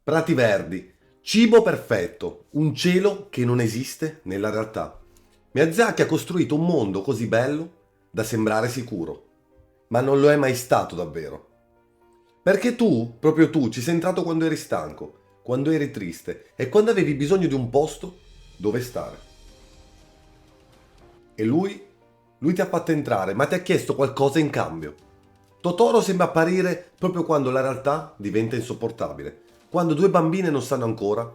prati verdi, cibo perfetto, un cielo che non esiste nella realtà. Miyazaki ha costruito un mondo così bello da sembrare sicuro, ma non lo è mai stato davvero. Perché tu, proprio tu, ci sei entrato quando eri stanco, quando eri triste e quando avevi bisogno di un posto dove stare. E lui ti ha fatto entrare, ma ti ha chiesto qualcosa in cambio. Totoro sembra apparire proprio quando la realtà diventa insopportabile, quando due bambine non sanno ancora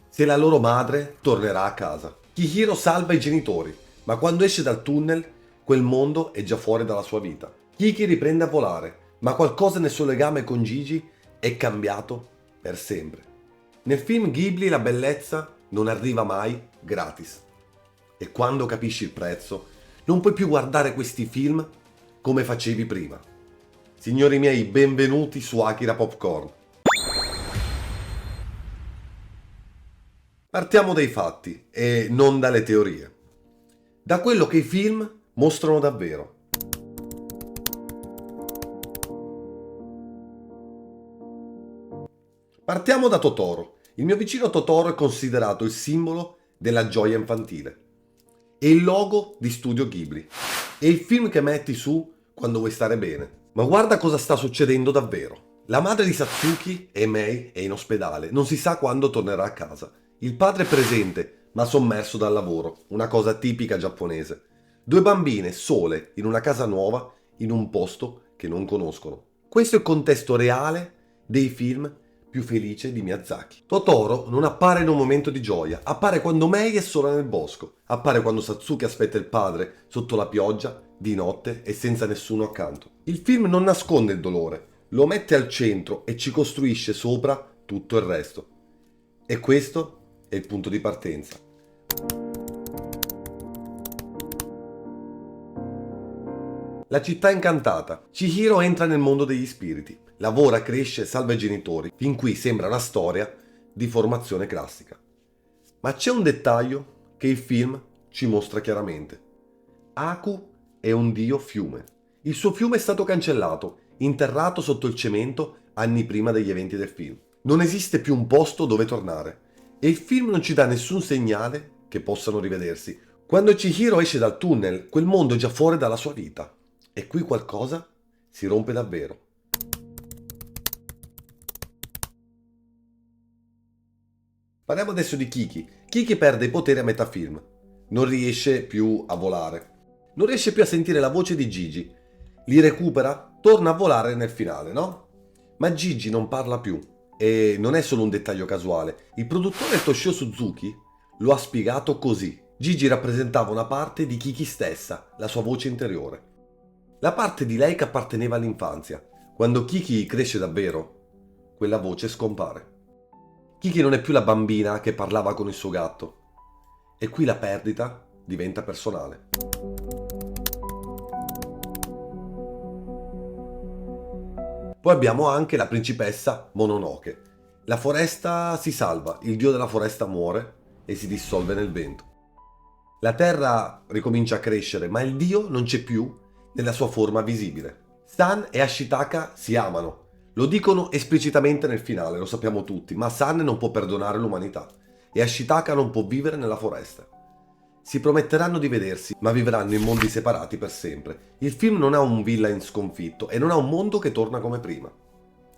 se la loro madre tornerà a casa. Chihiro salva i genitori, ma quando esce dal tunnel, quel mondo è già fuori dalla sua vita. Kiki riprende a volare, ma qualcosa nel suo legame con Gigi è cambiato per sempre. Nel film Ghibli la bellezza non arriva mai gratis. E quando capisci il prezzo, non puoi più guardare questi film come facevi prima. Signori miei, benvenuti su Akira Popcorn. Partiamo dai fatti e non dalle teorie. Da quello che i film mostrano davvero. Partiamo da Totoro. Il mio vicino Totoro è considerato il simbolo della gioia infantile. È il logo di Studio Ghibli. È il film che metti su quando vuoi stare bene. Ma guarda cosa sta succedendo davvero. La madre di Satsuki e Mei è in ospedale, non si sa quando tornerà a casa. Il padre è presente, ma sommerso dal lavoro, una cosa tipica giapponese. Due bambine sole in una casa nuova, in un posto che non conoscono. Questo è il contesto reale dei film più felice di Miyazaki. Totoro non appare in un momento di gioia, appare quando Mei è sola nel bosco, appare quando Satsuki aspetta il padre sotto la pioggia, di notte e senza nessuno accanto. Il film non nasconde il dolore, lo mette al centro e ci costruisce sopra tutto il resto. E questo è il punto di partenza. La città incantata. Chihiro entra nel mondo degli spiriti. Lavora, cresce, salva i genitori. Fin qui sembra una storia di formazione classica. Ma c'è un dettaglio che il film ci mostra chiaramente. Aku è un dio fiume. Il suo fiume è stato cancellato, interrato sotto il cemento anni prima degli eventi del film. Non esiste più un posto dove tornare. E il film non ci dà nessun segnale che possano rivedersi. Quando Chihiro esce dal tunnel, quel mondo è già fuori dalla sua vita. E qui qualcosa si rompe davvero. Parliamo adesso di Kiki. Kiki perde i poteri a metà film. Non riesce più a volare. Non riesce più a sentire la voce di Gigi. Li recupera, torna a volare nel finale, no? Ma Gigi non parla più. E non è solo un dettaglio casuale. Il produttore Toshio Suzuki lo ha spiegato così. Gigi rappresentava una parte di Kiki stessa, la sua voce interiore. La parte di lei che apparteneva all'infanzia. Quando Kiki cresce davvero, quella voce scompare. Kiki non è più la bambina che parlava con il suo gatto. E qui la perdita diventa personale. Poi abbiamo anche la principessa Mononoke. La foresta si salva, il dio della foresta muore e si dissolve nel vento. La terra ricomincia a crescere, ma il dio non c'è più nella sua forma visibile. San e Ashitaka si amano. Lo dicono esplicitamente nel finale, lo sappiamo tutti, ma San non può perdonare l'umanità e Ashitaka non può vivere nella foresta. Si prometteranno di vedersi, ma vivranno in mondi separati per sempre. Il film non ha un villain sconfitto e non ha un mondo che torna come prima.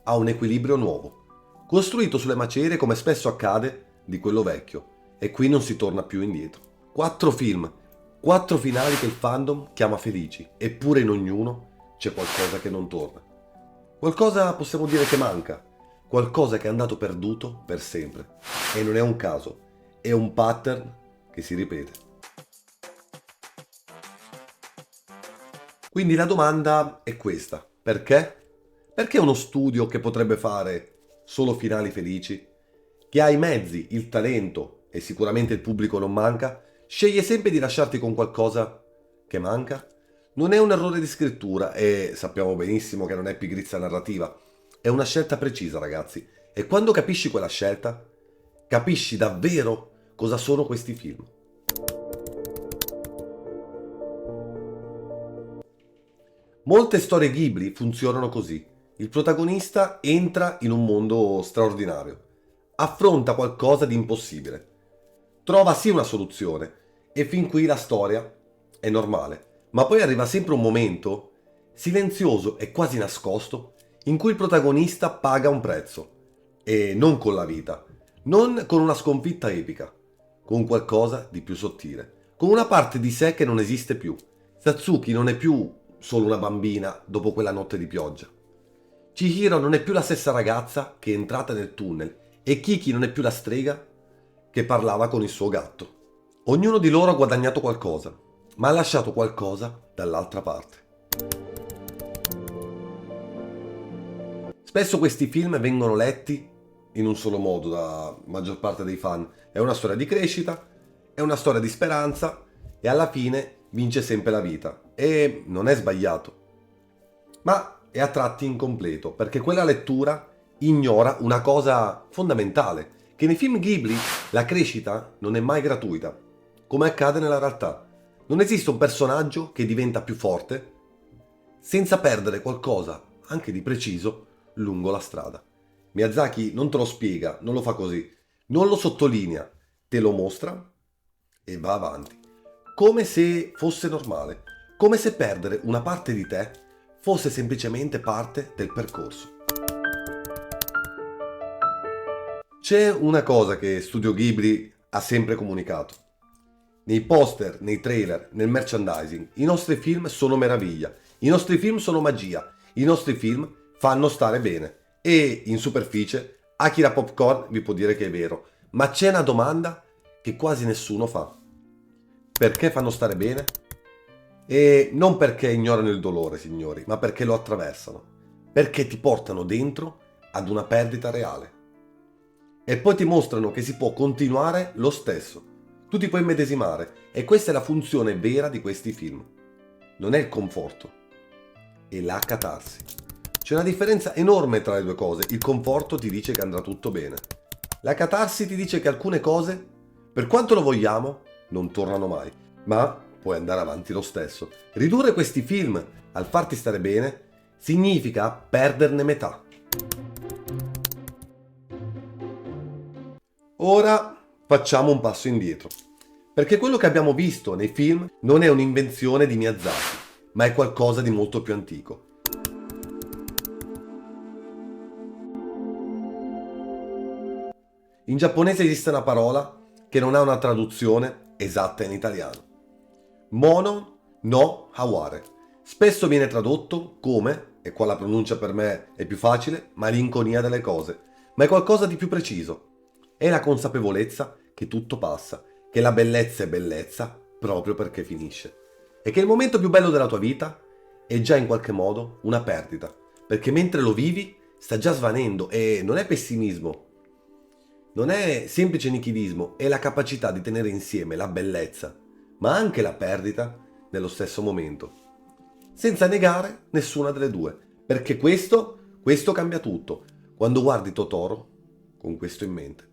Ha un equilibrio nuovo, costruito sulle macerie come spesso accade di quello vecchio, e qui non si torna più indietro. 4 film, 4 finali che il fandom chiama felici, eppure in ognuno c'è qualcosa che non torna. Qualcosa possiamo dire che manca, qualcosa che è andato perduto per sempre. E non è un caso, è un pattern che si ripete. Quindi la domanda è questa: perché? Perché uno studio che potrebbe fare solo finali felici, che ha i mezzi, il talento e sicuramente il pubblico non manca, sceglie sempre di lasciarti con qualcosa che manca? Non è un errore di scrittura e sappiamo benissimo che non è pigrizia narrativa, è una scelta precisa, ragazzi. E quando capisci quella scelta, capisci davvero cosa sono questi film. Molte storie Ghibli funzionano così. Il protagonista entra in un mondo straordinario, affronta qualcosa di impossibile. Trova sì una soluzione e fin qui la storia è normale, ma poi arriva sempre un momento silenzioso e quasi nascosto in cui il protagonista paga un prezzo, e non con la vita, non con una sconfitta epica, con qualcosa di più sottile, con una parte di sé che non esiste più. Satsuki non è più solo una bambina dopo quella notte di pioggia. Chihiro non è più la stessa ragazza che è entrata nel tunnel e Kiki non è più la strega che parlava con il suo gatto. Ognuno di loro ha guadagnato qualcosa, ma ha lasciato qualcosa dall'altra parte. Spesso questi film vengono letti in un solo modo da maggior parte dei fan. È una storia di crescita, è una storia di speranza e alla fine vince sempre la vita. E non è sbagliato, ma è a tratti incompleto perché quella lettura ignora una cosa fondamentale, che nei film Ghibli la crescita non è mai gratuita, come accade nella realtà. Non esiste un personaggio che diventa più forte senza perdere qualcosa, anche di preciso, lungo la strada. Miyazaki non te lo spiega, non lo fa così, non lo sottolinea, te lo mostra e va avanti. Come se fosse normale, come se perdere una parte di te fosse semplicemente parte del percorso. C'è una cosa che Studio Ghibli ha sempre comunicato. Nei poster, nei trailer, nel merchandising, i nostri film sono meraviglia, i nostri film sono magia, i nostri film fanno stare bene. E in superficie, Akira Popcorn vi può dire che è vero, ma c'è una domanda che quasi nessuno fa. Perché fanno stare bene? E non perché ignorano il dolore, signori, ma perché lo attraversano. Perché ti portano dentro ad una perdita reale. E poi ti mostrano che si può continuare lo stesso. Tu ti puoi immedesimare e questa è la funzione vera di questi film. Non è il conforto, è la catarsi. C'è una differenza enorme tra le due cose. Il conforto ti dice che andrà tutto bene. La catarsi ti dice che alcune cose, per quanto lo vogliamo, non tornano mai. Ma puoi andare avanti lo stesso. Ridurre questi film al farti stare bene significa perderne metà. Ora facciamo un passo indietro, perché quello che abbiamo visto nei film non è un'invenzione di Miyazaki, ma è qualcosa di molto più antico. In giapponese esiste una parola che non ha una traduzione esatta in italiano. Mono no haware. Spesso viene tradotto come, e qua la pronuncia per me è più facile, malinconia delle cose, ma è qualcosa di più preciso. È la consapevolezza che tutto passa, che la bellezza è bellezza proprio perché finisce. E che il momento più bello della tua vita è già in qualche modo una perdita, perché mentre lo vivi sta già svanendo e non è pessimismo, non è semplice nichilismo, è la capacità di tenere insieme la bellezza, ma anche la perdita nello stesso momento, senza negare nessuna delle due, perché questo cambia tutto, quando guardi Totoro con questo in mente.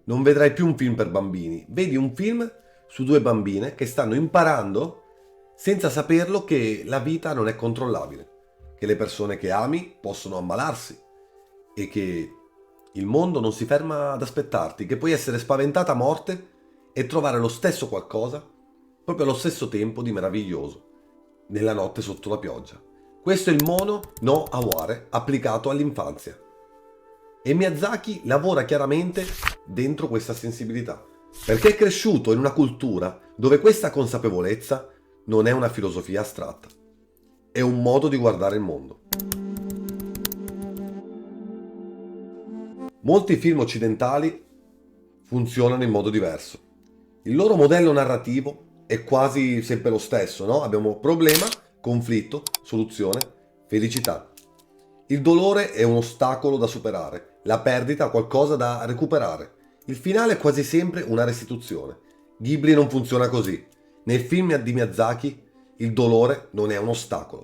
Non vedrai più un film per bambini, vedi un film su due bambine che stanno imparando, senza saperlo, che la vita non è controllabile, che le persone che ami possono ammalarsi e che il mondo non si ferma ad aspettarti, che puoi essere spaventata a morte e trovare lo stesso qualcosa, proprio allo stesso tempo di meraviglioso, nella notte sotto la pioggia. Questo è il mono no aware applicato all'infanzia. E Miyazaki lavora chiaramente dentro questa sensibilità, perché è cresciuto in una cultura dove questa consapevolezza non è una filosofia astratta, è un modo di guardare il mondo. Molti film occidentali funzionano in modo diverso. Il loro modello narrativo è quasi sempre lo stesso, no? Abbiamo problema, conflitto, soluzione, felicità. Il dolore è un ostacolo da superare, la perdita qualcosa da recuperare. Il finale è quasi sempre una restituzione. Ghibli non funziona così. Nel film di Miyazaki il dolore non è un ostacolo,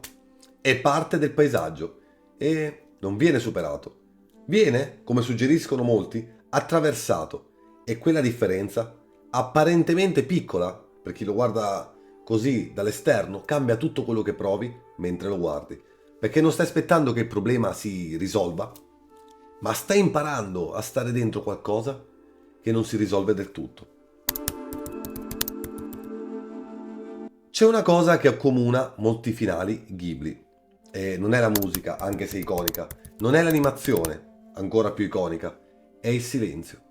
è parte del paesaggio e non viene superato. Viene, come suggeriscono molti, attraversato, e quella differenza, apparentemente piccola, per chi lo guarda così dall'esterno, cambia tutto quello che provi mentre lo guardi, perché non stai aspettando che il problema si risolva, ma stai imparando a stare dentro qualcosa che non si risolve del tutto. C'è una cosa che accomuna molti finali Ghibli, e non è la musica, anche se iconica, non è l'animazione, ancora più iconica, è il silenzio.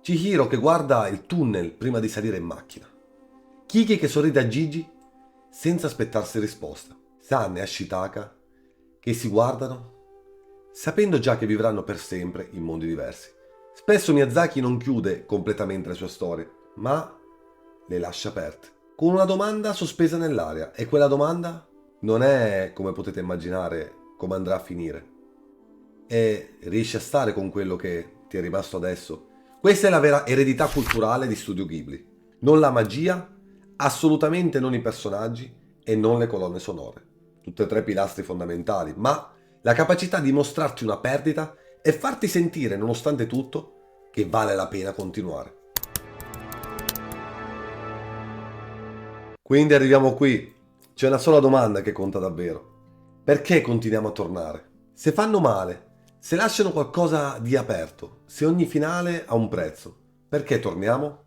Chihiro che guarda il tunnel prima di salire in macchina. Kiki che sorride a Gigi senza aspettarsi risposta. San e Ashitaka che si guardano sapendo già che vivranno per sempre in mondi diversi. Spesso Miyazaki non chiude completamente le sue storie, ma le lascia aperte, con una domanda sospesa nell'aria, e quella domanda non è, come potete immaginare, come andrà a finire. E riesci a stare con quello che ti è rimasto adesso? Questa è la vera eredità culturale di Studio Ghibli. Non la magia, assolutamente non i personaggi e non le colonne sonore. Tutte e tre pilastri fondamentali, ma la capacità di mostrarti una perdita e farti sentire, nonostante tutto, che vale la pena continuare. Quindi arriviamo qui. C'è una sola domanda che conta davvero. Perché continuiamo a tornare? Se fanno male, se lasciano qualcosa di aperto, se ogni finale ha un prezzo, perché torniamo?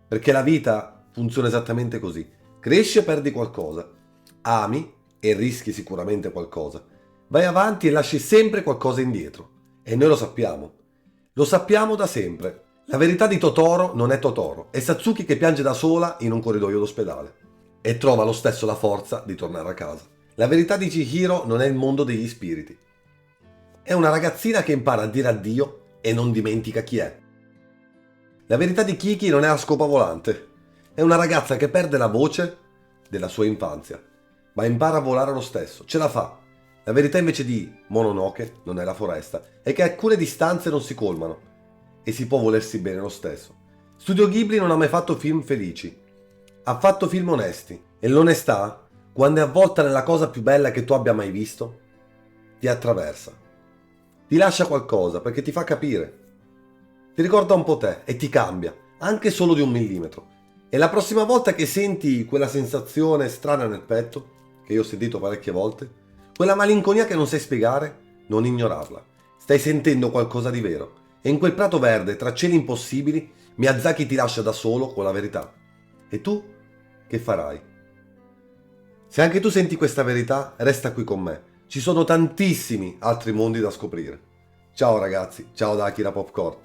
Perché la vita funziona esattamente così. Cresci e perdi qualcosa, ami e rischi sicuramente qualcosa. Vai avanti e lasci sempre qualcosa indietro. E noi lo sappiamo. Lo sappiamo da sempre. La verità di Totoro non è Totoro, è Satsuki che piange da sola in un corridoio d'ospedale. E trova lo stesso la forza di tornare a casa. La verità di Chihiro non è il mondo degli spiriti. È una ragazzina che impara a dire addio e non dimentica chi è. La verità di Kiki non è la scopa volante. È una ragazza che perde la voce della sua infanzia, ma impara a volare lo stesso, ce la fa. La verità invece di Mononoke non è la foresta, è che alcune distanze non si colmano e si può volersi bene lo stesso. Studio Ghibli non ha mai fatto film felici, ha fatto film onesti, e l'onestà, quando è avvolta nella cosa più bella che tu abbia mai visto, ti attraversa. Ti lascia qualcosa perché ti fa capire. Ti ricorda un po' te e ti cambia, anche solo di 1 millimetro. E la prossima volta che senti quella sensazione strana nel petto, che io ho sentito parecchie volte, quella malinconia che non sai spiegare, non ignorarla. Stai sentendo qualcosa di vero. E in quel prato verde, tra cieli impossibili, Miyazaki ti lascia da solo con la verità. E tu che farai? Se anche tu senti questa verità, resta qui con me. Ci sono tantissimi altri mondi da scoprire. Ciao ragazzi, ciao da Akira Popcorn.